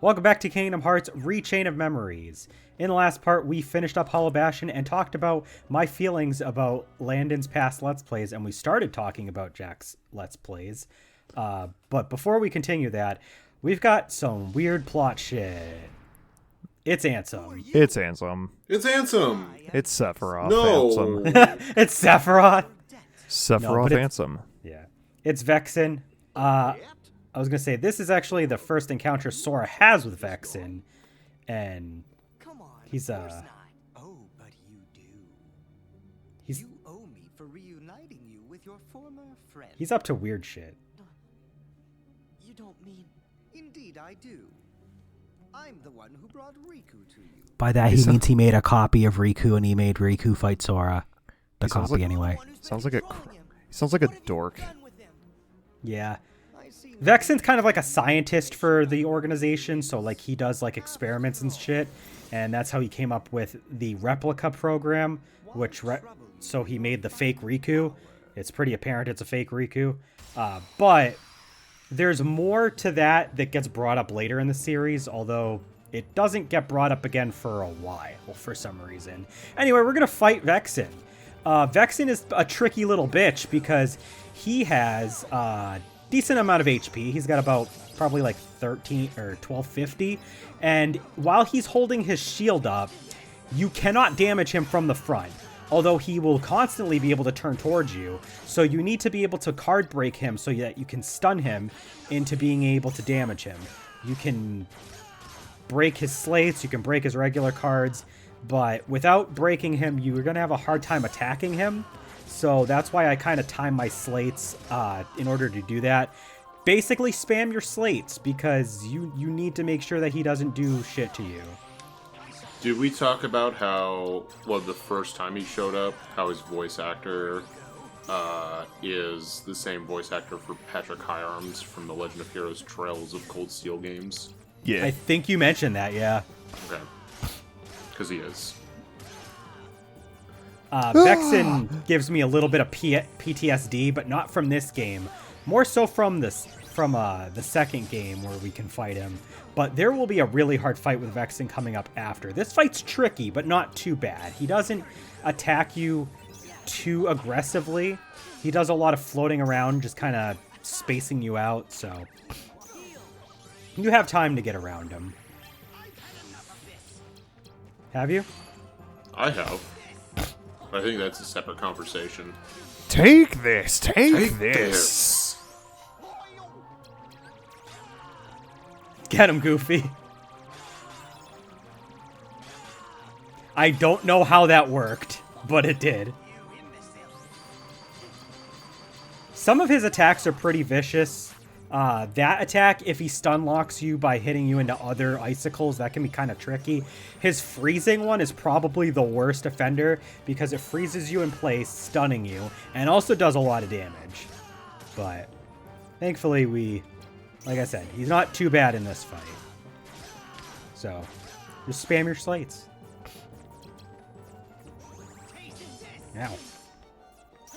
Welcome back to Kingdom Hearts Rechain of Memories. In the last part, we finished up Hollow Bastion and talked about my feelings about Landon's past Let's Plays, and we started talking about Jack's Let's Plays. But before we continue that, we've got some weird plot shit. It's Ansem. It's Ansem. It's Ansem. It's Sephiroth. No. Ansem. It's Sephiroth. Sephiroth No, Ansem. Yeah. It's Vexen. I was going to say, this is actually the first encounter Sora has with Vexen. And he's, Oh, but you do. he's, You owe me for reuniting you with your former friend. he's up to weird shit. You don't mean... Indeed, I do. I'm the one who brought Riku to you. By that, he means he made a copy of Riku and he made Riku fight Sora. The He sounds copy, like- anyway. Sounds like a dork. Yeah. Vexen's kind of like a scientist for the organization, so like he does like experiments and shit, and that's how he came up with the replica program, which so he made the fake Riku. It's pretty apparent it's a fake Riku, but there's more to that gets brought up later in the series, although it doesn't get brought up again for a while for some reason. Anyway, we're gonna fight Vexen. Vexen is a tricky little bitch because he has decent amount of HP. He's got about probably like 13 or 1250. And while he's holding his shield up, you cannot damage him from the front. Although he will constantly be able to turn towards you. So you need to be able to card break him so that you can stun him into being able to damage him. You can break his slates, you can break his regular cards, but without breaking him, you're going to have a hard time attacking him. So that's why I kind of time my slates in order to do that. Basically, spam your slates because you need to make sure that he doesn't do shit to you. Did we talk about how, well, the first time he showed up, how his voice actor is the same voice actor for Patrick Hyarms from the Legend of Heroes Trails of Cold Steel games? Yeah. I think you mentioned that, yeah. Okay. Because he is. Vexen gives me a little bit of PTSD, but not from this game. More so from the second game where we can fight him. But there will be a really hard fight with Vexen coming up after. This fight's tricky, but not too bad. He doesn't attack you too aggressively. He does a lot of floating around, just kind of spacing you out, so you have time to get around him. Have you? I have. I think that's a separate conversation. Take this. Take this. Get him, Goofy. I don't know how that worked, but it did. Some of his attacks are pretty vicious. That attack, if he stun locks you by hitting you into other icicles, that can be kind of tricky. His freezing one is probably the worst offender because it freezes you in place, stunning you, and also does a lot of damage. But thankfully like I said, he's not too bad in this fight. So, just spam your slates. Now,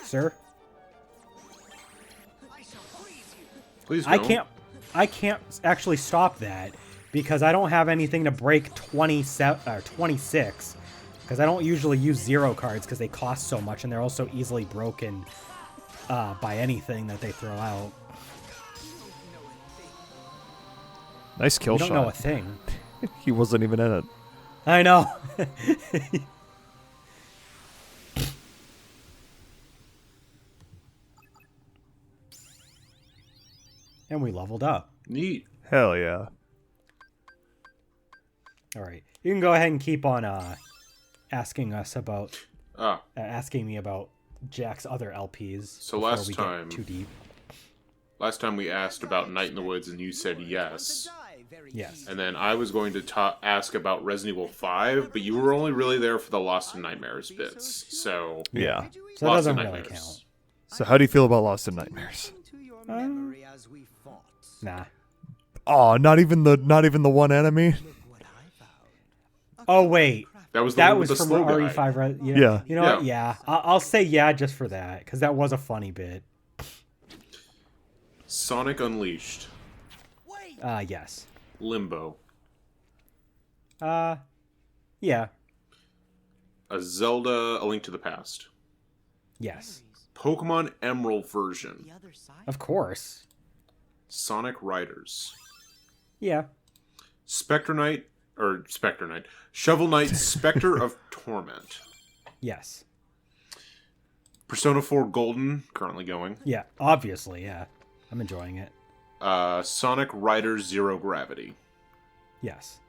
sir? Please don't. I can't actually stop that because I don't have anything to break 27 or 26 because I don't usually use 0 cards because they cost so much and they're also easily broken by anything that they throw out. Nice kill You don't shot. know a thing. He wasn't even in it. I know. And we leveled up. Neat. Hell yeah. All right. You can go ahead and keep on asking us about asking me about Jack's other LPs. So before last we time- get too deep. Last time we asked about Night in the Woods and you said yes. Yes. And then I was going to ask about Resident Evil 5, but you were only really there for the Lost in Nightmares bits. So, Yeah. So that Lost doesn't in really Nightmares. count. So how do you feel about Lost in Nightmares? Nah. Oh, not even the one enemy. Oh wait. That was the That one was with the from slow guy. RE5, right? Yeah. You know what? Yeah. I'll say yeah just for that because that was a funny bit. Sonic Unleashed. Yes. Limbo. Yeah. A Zelda: A Link to the Past. Yes. Pokemon Emerald version. Of course. Sonic Riders. Yeah. Shovel Knight, Spectre of Torment. Yes. Persona 4 Golden, currently going. Yeah, obviously, yeah. I'm enjoying it. Sonic Riders Zero Gravity. Yes.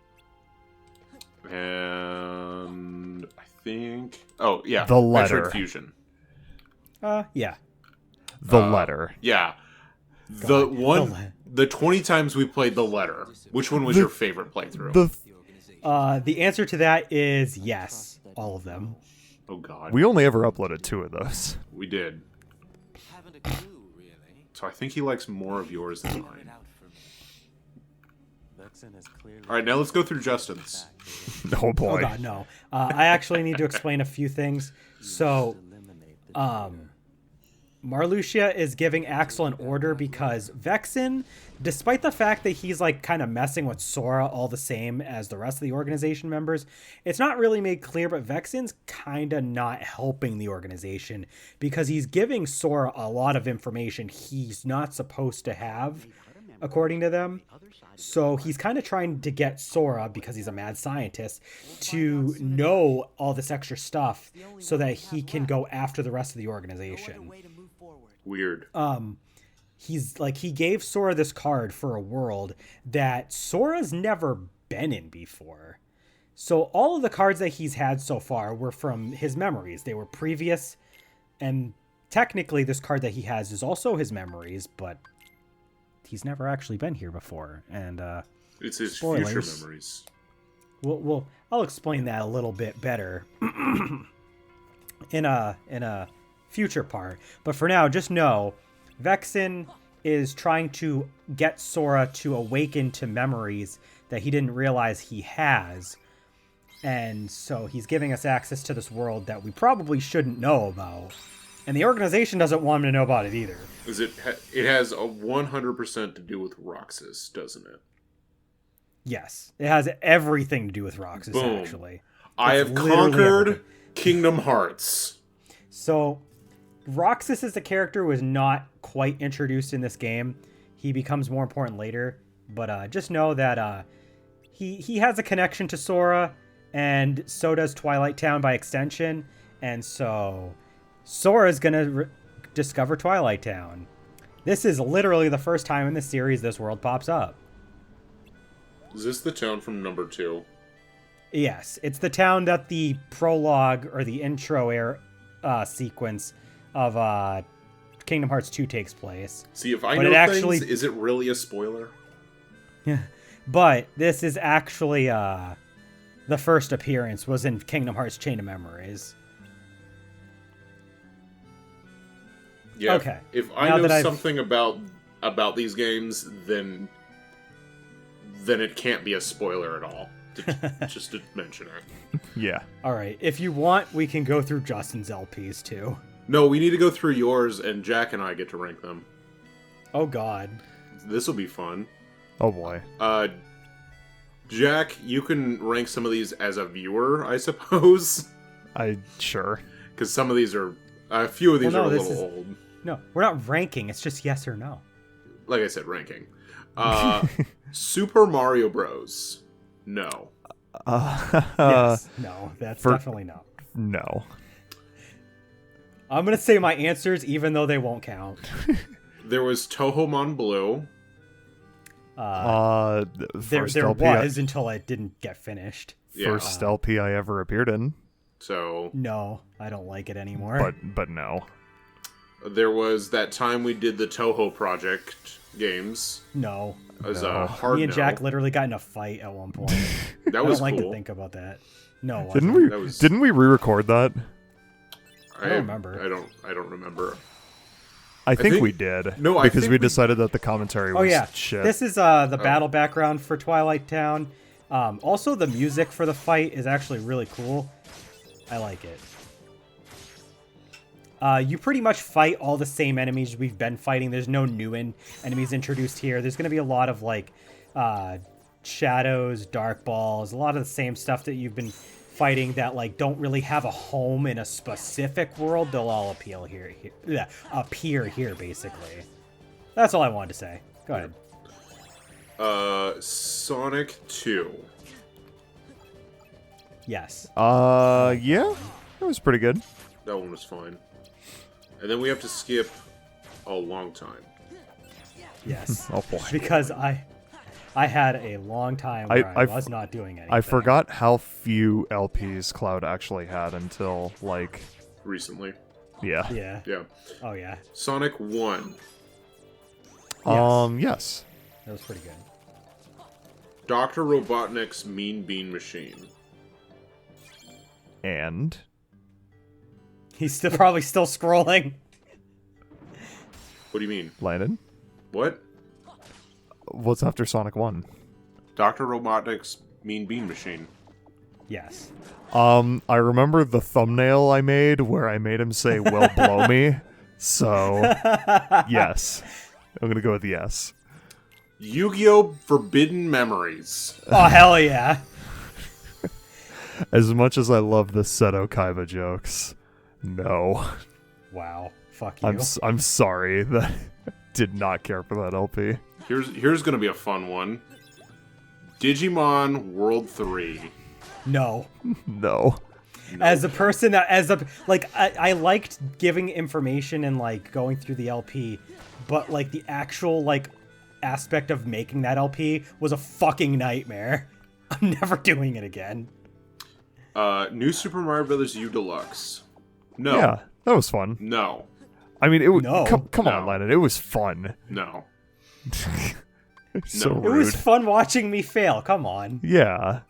And I think... Oh, yeah. The Letter. Metroid Fusion. Yeah. The Letter. Yeah. God, The 20 times we played The Letter, which one was your favorite playthrough? The answer to that is yes. All of them. Oh, God. We only ever uploaded 2 of those. We did. So I think he likes more of yours than mine. Alright, now let's go through Justin's. Oh boy. Oh god, no. I actually need to explain a few things. So, Marluxia is giving Axel an order because Vexen, despite the fact that he's like kind of messing with Sora all the same as the rest of the organization members, it's not really made clear, but Vexen's kind of not helping the organization because he's giving Sora a lot of information he's not supposed to have, according to them. So he's kind of trying to get Sora, because he's a mad scientist, to know all this extra stuff so that he can go after the rest of the organization. Weird. He gave Sora this card for a world that Sora's never been in before. So all of the cards that he's had so far were from his memories. They were previous, and technically this card that he has is also his memories, but he's never actually been here before. And it's his spoilers. future memories. Well, I'll explain that a little bit better in a future part. But for now, just know Vexen is trying to get Sora to awaken to memories that he didn't realize he has. And so he's giving us access to this world that we probably shouldn't know about. And the organization doesn't want him to know about it either. It has a 100% to do with Roxas, doesn't it? Yes. It has everything to do with Roxas, Boom. actually. I It's have literally conquered everything. Kingdom Hearts. So, Roxas as a character was not quite introduced in this game. He becomes more important later. But just know that he has a connection to Sora, and so does Twilight Town by extension. And so Sora's going to discover Twilight Town. This is literally the first time in the series this world pops up. Is this the town from number 2? Yes, it's the town that the prologue or the intro sequence of Kingdom Hearts 2 takes place. See, if I But know it actually- things, is it really a spoiler? But this is actually the first appearance was in Kingdom Hearts Chain of Memories. Yeah. Okay. If I Now know that I've- something about these games, then it can't be a spoiler at all. Just to mention it. Yeah. All right, if you want, we can go through Justin's LPs too. No, we need to go through yours, and Jack and I get to rank them. Oh God. This will be fun. Oh boy. Jack, you can rank some of these as a viewer, I suppose. Sure. Because some of these are... a few of these Well, no, are a this little is- old. No, we're not ranking. It's just yes or no. Like I said, ranking. Super Mario Bros. No. Yes. No, that's definitely no. No. I'm gonna say my answers, even though they won't count. There was Tohomon Blue. There First LP I- was until it didn't get finished. First LP I ever appeared in, So No, I don't like it anymore. but no. there was that time we did the Toho Project games. No. As No. a hard Me and no. Jack literally got in a fight at one point. That I was don't like cool. to think about that. No, it Didn't wasn't. we? That was- Didn't we re-record that? I don't remember. I don't remember. I think think- we did. No, I because think we we- decided that the commentary was Oh yeah, shit. this is the battle background for Twilight Town. Also, the music for the fight is actually really cool. I like it. You pretty much fight all the same enemies we've been fighting. There's no new enemies introduced here. There's going to be a lot of like shadows, dark balls, a lot of the same stuff that you've been fighting that like don't really have a home in a specific world. They'll all appear here basically. That's all I wanted to say. Go ahead. Sonic 2. Yes. Yeah, it was pretty good. That one was fine. And then we have to skip a long time. Yes. Oh boy. Because I had a long time where I was not doing anything. I forgot how few LPs Cloud actually had until, like... Recently. Yeah. Yeah. Yeah. Oh, yeah. Sonic 1. Yes. That was pretty good. Dr. Robotnik's Mean Bean Machine. And... He's probably still scrolling. What do you mean? Landon? What? What's after Sonic 1? Dr. Robotnik's Mean Bean Machine. Yes. I remember the thumbnail I made where I made him say, "Well, blow me." So, yes. I'm gonna go with yes. Yu-Gi-Oh! Forbidden Memories. Oh, hell yeah. As much as I love the Seto Kaiba jokes, no. Wow. Fuck you. I'm sorry that I did not care for that LP. Here's gonna be a fun one. Digimon World 3. No. No. As a person that, I liked giving information and, like, going through the LP, but, like, the actual, like, aspect of making that LP was a fucking nightmare. I'm never doing it again. New Super Mario Bros. U Deluxe. No. Yeah, that was fun. No. I mean, it was. No. Come on, No. Lennon. It was fun. No. So No. It rude. was fun watching me fail. Come on. Yeah.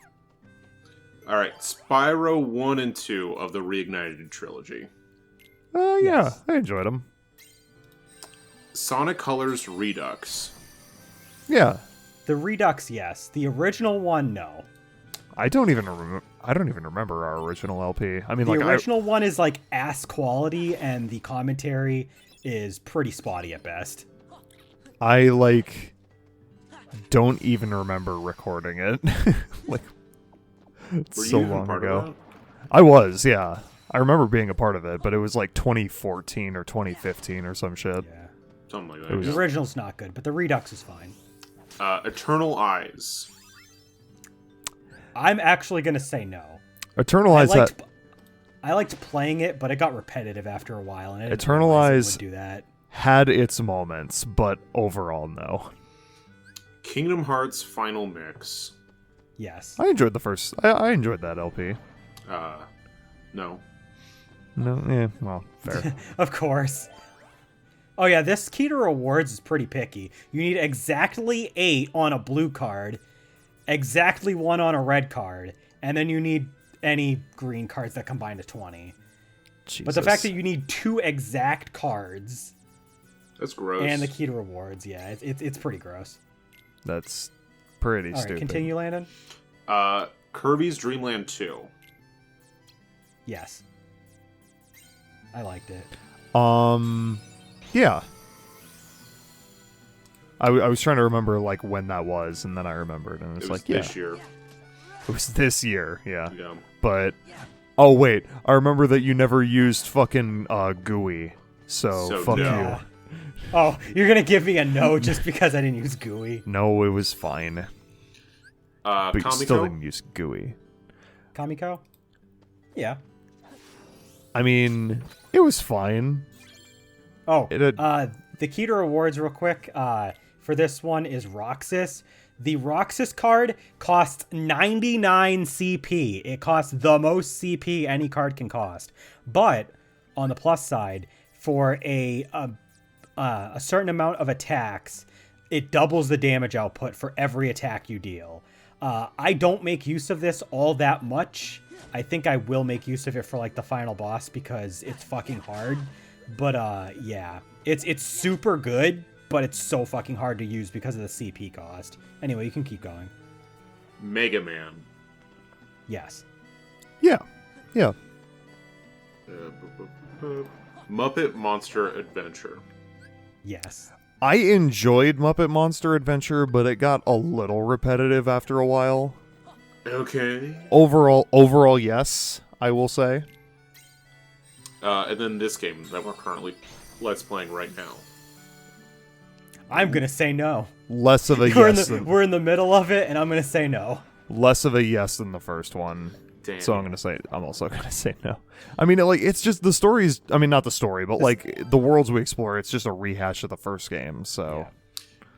Alright, Spyro 1 and 2 of the Reignited trilogy. Yeah, Yes. I enjoyed them. Sonic Colors Redux. Yeah. The Redux, yes. The original one, no. I don't even remember our original LP. I mean, The like original one is, like, ass quality, and the commentary is pretty spotty at best. I like don't even remember recording it. Like, it's Were so you even long part ago. of that? I was, yeah. I remember being a part of it, but it was like 2014 or 2015 or some shit. Yeah. Something like It that. was- The yeah. original's not good, but the Redux is fine. Eternal Eyes. I'm actually going to say no. Eternalize that. I liked playing it, but it got repetitive after a while, and I didn't Eternal realize it Eyes- would do that. Had its moments, but overall, no. Kingdom Hearts Final Mix. Yes. I enjoyed the first. I enjoyed that LP. No. No, yeah, well, fair. Of course. Oh yeah, this key to rewards is pretty picky. You need exactly 8 on a blue card, exactly 1 on a red card, and then you need any green cards that combine to 20. Jesus. But the fact that you need 2 exact cards That's gross. and the key to rewards, yeah, it's pretty gross. That's pretty All right, stupid. continue, Landon. Kirby's Dream Land 2. Yes. I liked it. Yeah. I was trying to remember like when that was, and then I remembered, and It it's was like, yeah, this year. it was this year, yeah. Yeah. But oh wait, I remember that you never used fucking GUI, so So fuck no. you. Oh, you're gonna give me a no just because I didn't use GUI. No, it was fine, but you still Kamiko. didn't use GUI. Kamiko? Yeah. I mean, it was fine. Oh, It had- the key to rewards real quick for this one is Roxas. The Roxas card costs 99 CP. It costs the most CP any card can cost. But on the plus side, for a certain amount of attacks, it doubles the damage output for every attack you deal. I don't make use of this all that much. I think I will make use of it for like the final boss because it's fucking hard. But yeah, it's super good, but it's so fucking hard to use because of the CP cost. Anyway, you can keep going. Mega Man. Yes. Yeah, yeah. Muppet Monster Adventure. Yes. I enjoyed Muppet Monster Adventure, but it got a little repetitive after a while. Okay. Overall, yes, I will say. And then this game that we're currently Let's playing right now. I'm gonna say no. Less of a We're yes. we're in the middle of it, and I'm gonna say no. Less of a yes than the first one. Damn. So I'm also gonna say no. I mean, it's just the stories. I mean, not the story, but like the worlds we explore. It's just a rehash of the first game. So,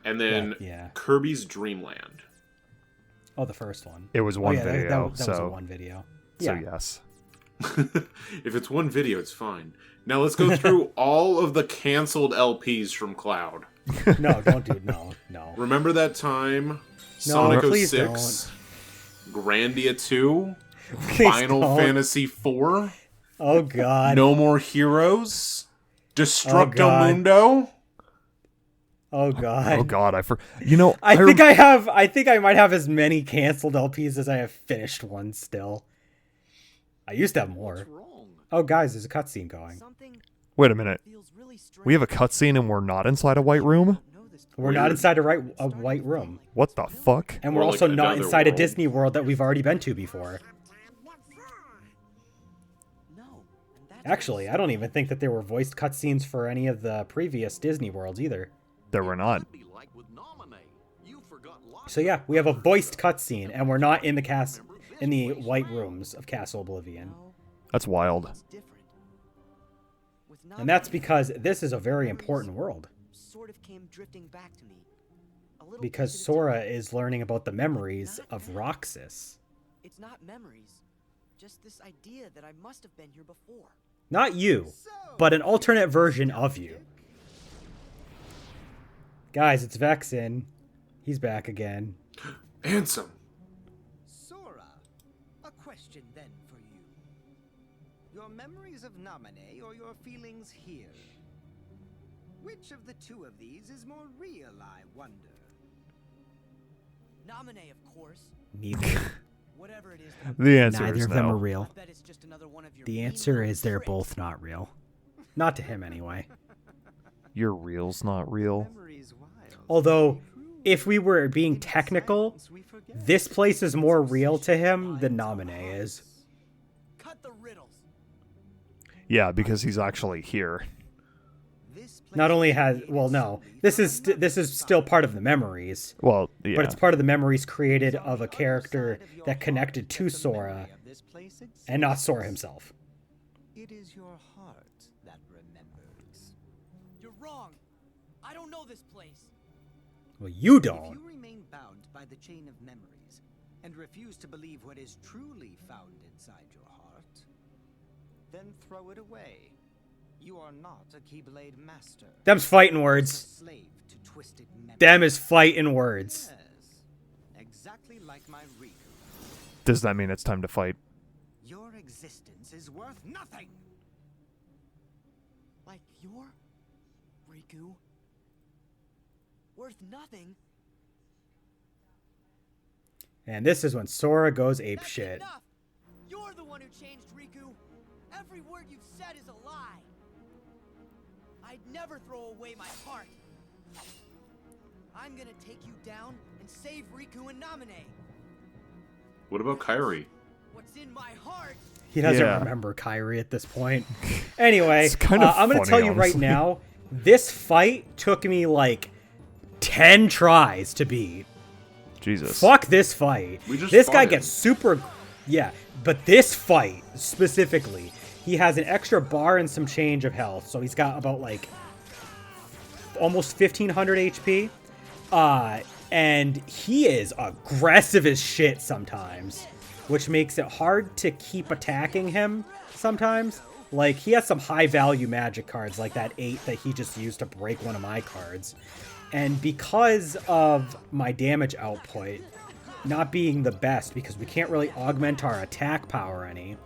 And then Yeah. Kirby's Dream Land. Oh, the first one. it was one that video. was a so, one video. so Yeah. yes. If it's one video, it's fine. Now let's go through all of the canceled LPs from Cloud. No, don't do no. Remember that time? Sonic please 06, Grandia 2, Please Final don't. Fantasy 4, Oh God. No More Heroes, Destructo God. Mundo. Oh God. Oh God, I think I might have as many canceled LPs as I have finished ones still. I used to have more. Wrong. Oh guys, there's a cutscene going. Something Wait a minute. feels really strange. We have a cutscene and we're not inside a white room. We're not inside a white room. What the fuck? And we're Or like also not another inside a world. Disney World that we've already been to before. No. And that's Actually, I don't even think that there were voiced cutscenes for any of the previous Disney Worlds either. There were not. So yeah, we have a voiced cutscene, and we're not in the white rooms of Castle Oblivion. That's wild. It's different. With And that's Nami, because this is a very important world. sort of came drifting back to me. A little Because piece at a Sora time. is learning about the memories of Roxas. It's not memories, just this idea that I must have been here before. Not you, but an alternate version of you. Guys, it's Vexen. He's back again. Ansem. Sora, a question then for you. Your memories of Namine or your feelings here? Which of the two of these is more real, I wonder? Namine, of course. Neither. Whatever it is. The answer Neither is of them no. are real. I bet it's just another one of your The mean answer little is they're tricks. both not real. Not to him, anyway. Your real's not real. Memories wild. Although, if we were being technical, this place is more real to him than Naminé is. Cut the riddles. Yeah, because he's actually here. Not only has, well, no, this is still part of the memories, Well, yeah. but it's part of the memories created of a character that connected to Sora, and not Sora himself. It is your heart that remembers. You're wrong. I don't know this place. Well, you If don't. you remain bound by the chain of memories and refuse to believe what is truly found inside your heart, then throw it away. You are not a Keyblade master. Them's fighting A words. slave to twisted memories. Them is fighting words. Yes, exactly like my Riku. Does that mean it's time to fight? Your existence is worth nothing. Like your Riku? Worth nothing? And this is when Sora goes That's apeshit. enough. You're the one who changed Riku. Every word you've said is a lie. I'd never throw away my heart. I'm gonna take you down and save Riku and Namine. What about Kairi? What's in my heart? He doesn't Yeah. remember Kairi at this point. Anyway, It's kind of I'm going to funny, tell you right honestly. now, this fight took me like 10 tries to beat. Jesus. Fuck this fight. We just This guy fought gets him. super... Yeah, but this fight, specifically, he has an extra bar and some change of health. So he's got about, like, almost 1,500 HP. And he is aggressive as shit sometimes, which makes it hard to keep attacking him sometimes. Like, he has some high-value magic cards, like that 8 that he just used to break one of my cards. And because of my damage output not being the best, because we can't really augment our attack power any,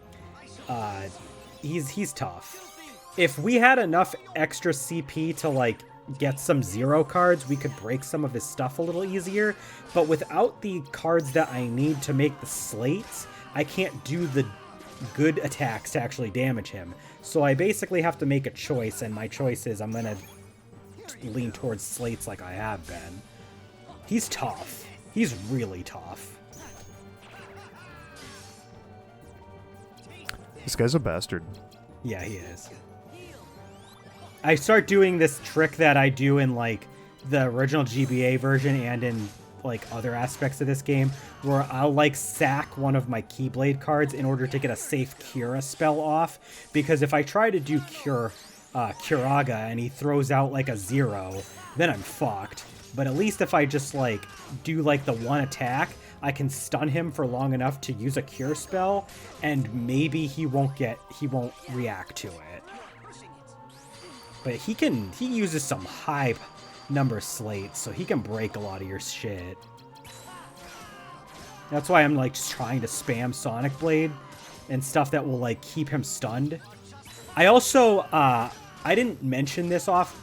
he's tough. If we had enough extra CP to, like, get some 0 cards, we could break some of his stuff a little easier. But without the cards that I need to make the slates, I can't do the good attacks to actually damage him. So I basically have to make a choice, and my choice is I'm going to lean towards slates like I have been. He's tough. He's really tough. This guy's a bastard. Yeah, he is. I start doing this trick that I do in like the original GBA version and in like other aspects of this game, where I'll like sack one of my Keyblade cards in order to get a safe Cura spell off, because if I try to do Curaga and he throws out like a 0, then I'm fucked. But at least if I just like do like the one attack, I can stun him for long enough to use a cure spell, and maybe he won't react to it. But he uses some high number slates, so he can break a lot of your shit. That's why I'm like just trying to spam Sonic Blade and stuff that will like keep him stunned. I also I didn't mention this off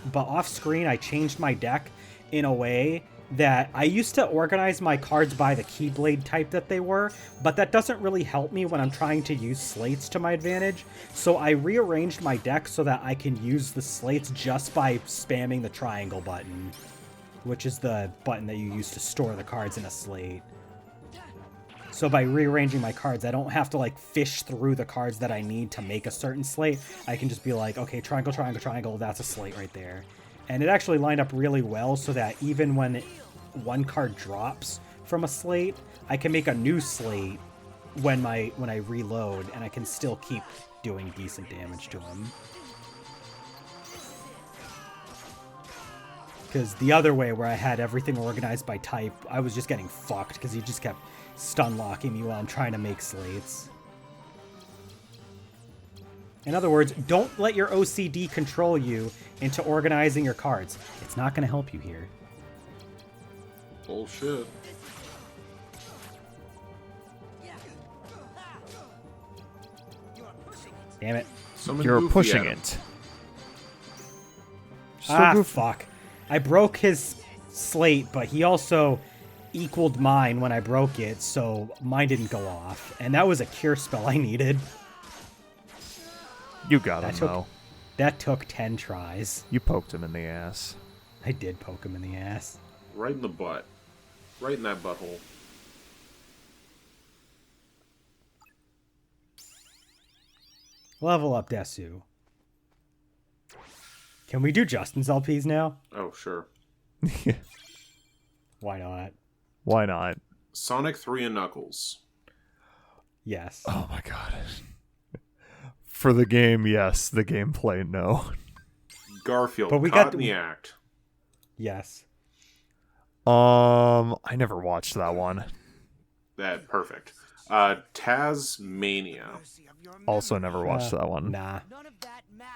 screen, I changed my deck in a way that I used to organize my cards by the Keyblade type that they were, but that doesn't really help me when I'm trying to use slates to my advantage. So I rearranged my deck so that I can use the slates just by spamming the triangle button, which is the button that you use to store the cards in a slate. So by rearranging my cards, I don't have to like fish through the cards that I need to make a certain slate. I can just be like, okay, triangle, triangle, triangle, that's a slate right there. And it actually lined up really well so that even when one card drops from a slate, I can make a new slate when I reload, and I can still keep doing decent damage to him. Because the other way, where I had everything organized by type, I was just getting fucked because he just kept stun locking me while I'm trying to make slates. In other words, don't let your OCD control you into organizing your cards. It's not going to help you here. Bullshit. Damn it. You're pushing it. Fuck. I broke his slate, but he also equaled mine when I broke it, so mine didn't go off. And that was a cure spell I needed. You got him, though. That took 10 tries. You poked him in the ass. I did poke him in the ass. Right in the butt. Right in that butthole. Level up, Desu. Can we do Justin's LPs now? Oh, sure. Why not? Why not? Sonic 3 and Knuckles. Yes. Oh my god. For the game, yes. The gameplay, no. Garfield, but we caught got in the act. Yes. I never watched that one. That perfect. Tasmania. Also never watched that one. Nah.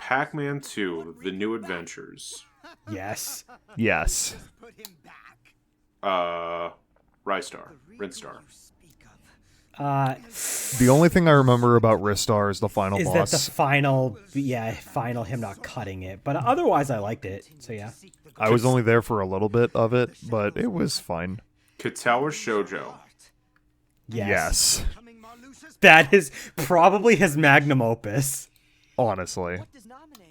Pac-Man 2, The New Adventures. Yes. Yes. Rystar. Rinstar. The only thing I remember about Ristar is the final Is boss. that the final him not cutting it. But otherwise I liked it. So yeah. I was only there for a little bit of it, but it was fine. Katawa Shoujo. Yes. That is probably his magnum opus. Honestly.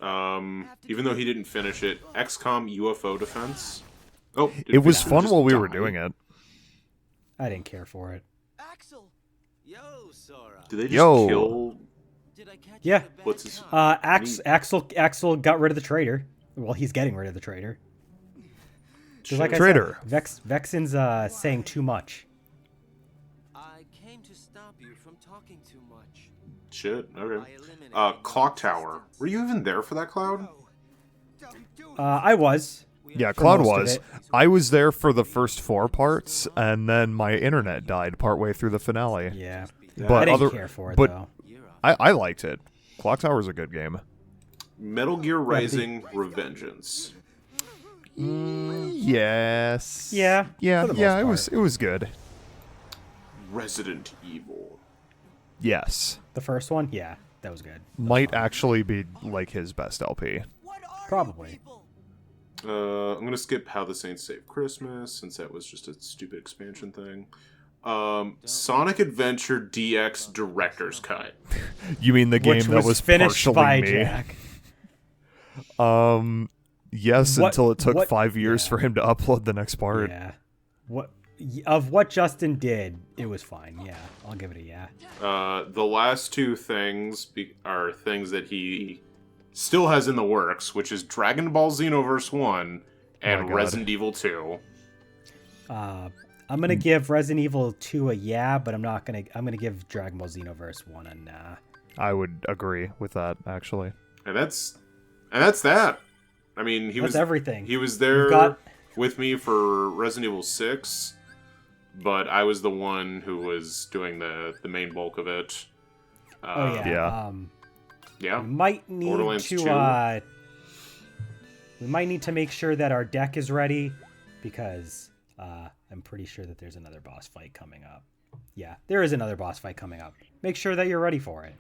Even though he didn't finish it, XCOM UFO Defense. Oh, it was fun just while we die. were doing it. I didn't care for it. Axel. Yo, Sora. Did they just Yo. kill? Did I catch Yeah. What's his? Axel got rid of the traitor. Well, he's getting rid of the traitor. 'Cause like Traitor. I said, Vexen's saying too much. I came to stop you from talking too much. Shit. Okay. Clock Tower. Were you even there for that, Cloud? I was. Yeah, For Cloud most of was. it. I was there for the first 4 parts, and then my internet died partway through the finale. Yeah. But I didn't care for it, but though. I liked it. Clock Tower's a good game. Metal Gear Rising: Revengeance. Yes. Yeah, Yeah. for the Yeah. most It was good. Resident Evil. Yes. The first one? Yeah, that was good. Might actually be like his best LP. Probably. I'm gonna skip How the Saints Saved Christmas since that was just a stupid expansion thing. Sonic Adventure DX Director's Cut. You mean the game Which that was finished partially by me? Jack. Yes, until it took 5 years yeah. for him to upload the next part. Yeah. What Justin did, it was fine. Yeah, I'll give it a yeah. The last two things are things that he still has in the works, which is Dragon Ball Xenoverse 1 and God. Resident Evil 2. I'm gonna give Resident Evil 2 a yeah, but I'm gonna give Dragon Ball Xenoverse 1 a nah. I would agree with that, actually. And that's that. I mean, That's everything. He was there with me for Resident Evil 6, but I was the one who was doing the main bulk of it. Oh yeah. Yeah. Yeah. We might need Borderlands to 2. we might need to make sure that our deck is ready, because I'm pretty sure that there's another boss fight coming up. Yeah, there is another boss fight coming up. Make sure that you're ready for it.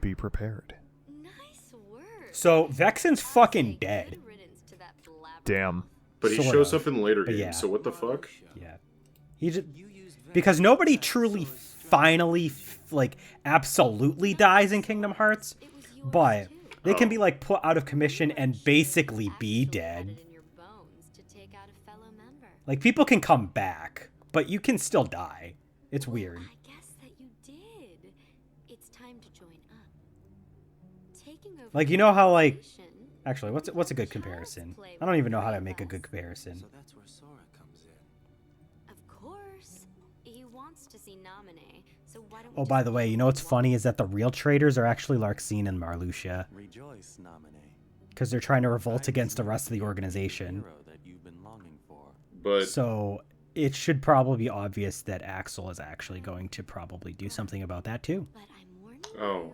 Be prepared. Nice work. So Vexen's fucking dead. Good riddance to that blabber. Damn. But he Sort shows of. up in later But games, yeah. so what the fuck? Yeah, he just because nobody truly finally like absolutely dies in Kingdom Hearts, It was yours but too. they can be like put out of commission and basically be Actually dead. had it in your bones to take out a fellow member. Like people can come back, but you can still die. It's weird. I guess that you did. It's time to join up. Taking over Like, you know how, like- position, Actually, what's a good comparison? I don't even know how to make a good comparison. So that's where Sora comes in. Of course. He wants to see Naminé, so why don't we Oh, just by the way, you know what's funny is that the real traitors are actually Larxene and Marluxia, Rejoice, Naminé. because they're trying to revolt against the rest of the The organization. hero that you've been longing for. But So it should probably be obvious that Axel is actually going to probably do something about that too. But I'm warning Oh.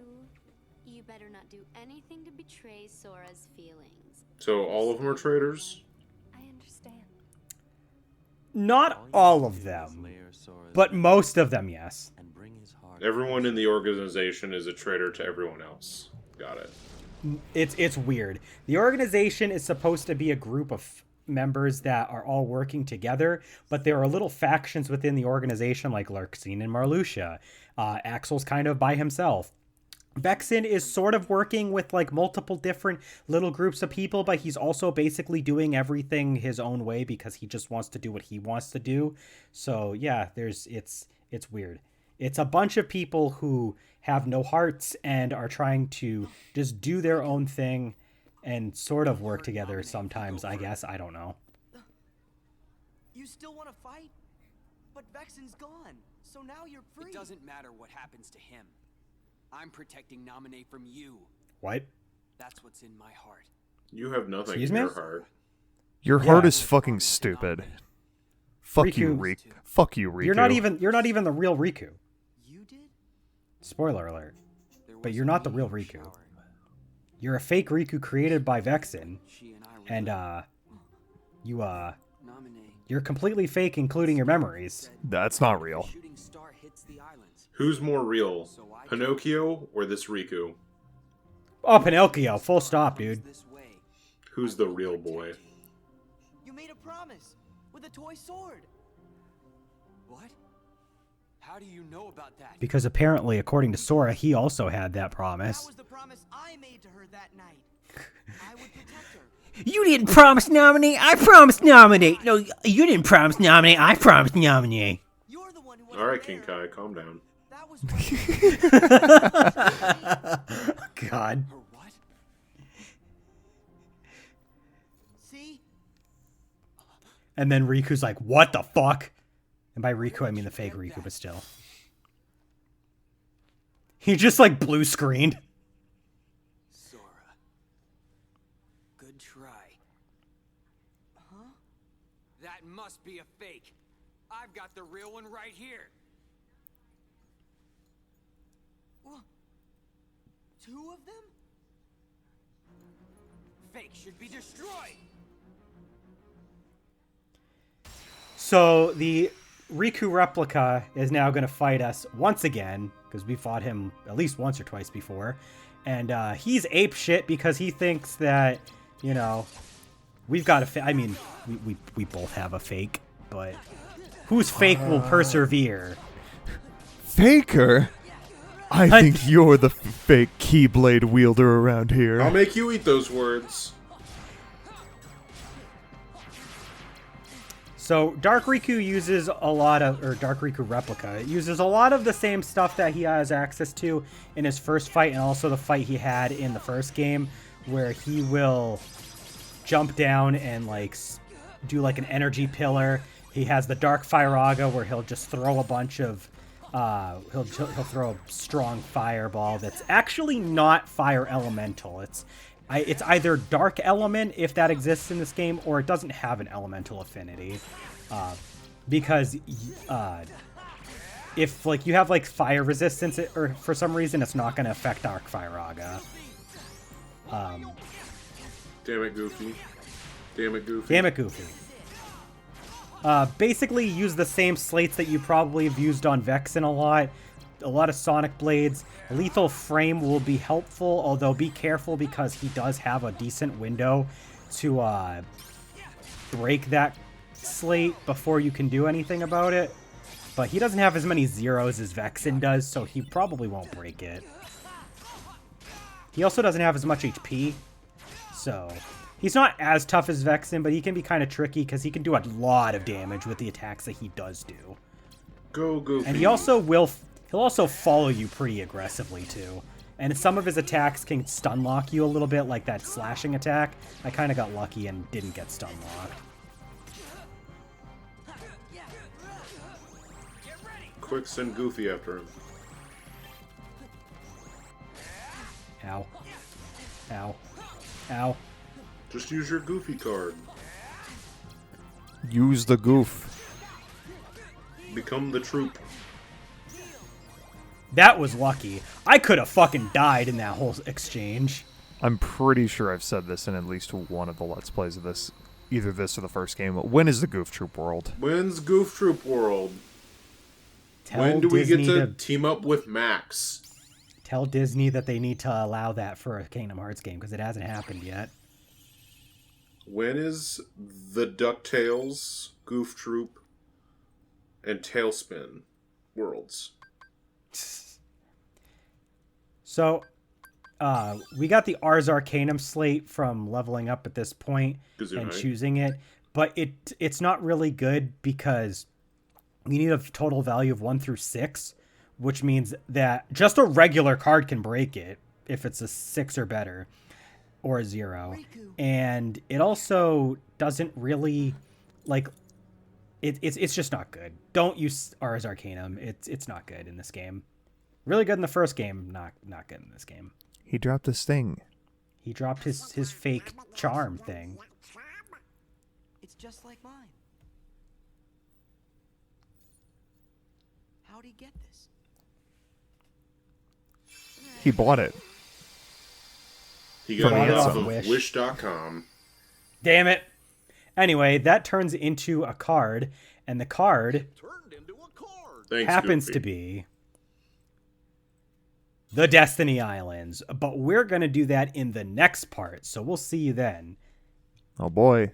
you. You better not do anything to betray Sora's feelings. so all of them are traitors? I understand. Not all of them, but most of them, yes. And bring his heart Everyone in the organization is a traitor to everyone else. Got it. It's weird. The organization is supposed to be a group of members that are all working together, but there are little factions within the organization like Larxene and Marluxia. Axel's kind of by himself. Vexen is sort of working with like multiple different little groups of people, but he's also basically doing everything his own way because he just wants to do what he wants to do. So yeah, it's weird. It's a bunch of people who have no hearts and are trying to just do their own thing and sort of work together sometimes, I guess. I don't know. You still want to fight? But Vexen's gone, so now you're free. It doesn't matter what happens to him. I'm protecting Naminé from you. What? That's what's in my heart. You have nothing Excuse in me? your heart. Your heart Yeah. is fucking stupid. Fuck you, Riku. Riku. Fuck you, Riku. You're not even the real Riku. You did? Spoiler alert. There But was you're a not the need real for Riku. showering. You're a fake Riku created by Vexen, She and I were and Naminé you're completely fake, including your memories. That's not real. shooting star hits the islands. Who's more real, Pinocchio or this Riku? Oh, Pinocchio, full stop, dude. This way. Who's the real boy? You made a promise with a toy sword. What? How do you know about that? Because apparently, according to Sora, he also had that That promise. was the promise I made to her that night. I would protect her. You didn't promise nominate. I promised nominate. No, you didn't promise nominate. I promised nominate. You're the one who was Alright, King Kai, calm down. That was God. Her what? See? And then Riku's like, what the fuck? And by Riku, I mean the fake Riku, but still. He just like blue screened. Sora. Good try. Huh? That must be a fake. I've got the real one right here. Two of them? Fake should be destroyed. So the Riku replica is now going to fight us once again, because we fought him at least once or twice before. And he's ape shit because he thinks that, you know, we've got a I mean, we both have a fake, but whose fake will persevere? Faker? I think you're the fake Keyblade wielder around here. I'll make you eat those words. So Dark Riku uses a lot of, or Dark Riku Replica, it uses a lot of the same stuff that he has access to in his first fight, and also the fight he had in the first game, where he will jump down and like do like an energy pillar. He has the Dark Firaga where he'll just throw a bunch of he'll throw a strong fireball that's actually not fire elemental. It's either dark element if that exists in this game, or it doesn't have an elemental affinity. Because if like you have like fire resistance, or for some reason it's not going to affect Dark Firaga. Damn it, Goofy. Damn it, Goofy. Damn it, Goofy. Basically use the same slates that you probably have used on Vexen a lot of Sonic Blades. Lethal Frame will be helpful, although be careful because he does have a decent window to break that slate before you can do anything about it. But he doesn't have as many zeros as Vexen does, so he probably won't break it. He also doesn't have as much HP, so he's not as tough as Vexen, but he can be kind of tricky because he can do a lot of damage with the attacks that he does do. Go, Goofy. And he'll also follow you pretty aggressively too. And some of his attacks can stun lock you a little bit, like that slashing attack. I kind of got lucky and didn't get stun locked. Quick, send Goofy after him. Ow. Ow. Ow. Just use your Goofy card. Use the goof. Become the troop. That was lucky. I could have fucking died in that whole exchange. I'm pretty sure I've said this in at least one of the Let's Plays of this, either this or the first game. When is the Goof Troop World? When's Goof Troop World? When do we get to team up with Max? Tell Disney that they need to allow that for a Kingdom Hearts game, because it hasn't happened yet. When is the DuckTales, Goof Troop, and Tailspin Worlds? So, we got the Ars Arcanum slate from leveling up at this point and choosing it, but it's not really good because you need a total value of 1 through 6, which means that just a regular card can break it if it's a 6 or better, or a 0. And it also doesn't really, like, it's just not good. Don't use Ars Arcanum. It's not good in this game. Really good in the first game, not good in this game. He dropped his thing. He dropped his fake charm thing. It's just like mine. How'd he get this? He bought it. He got it off of Wish. Wish.com. Damn it. Anyway, that turns into a card, and the card happens to be the Destiny Islands. But we're going to do that in the next part, so we'll see you then. Oh boy.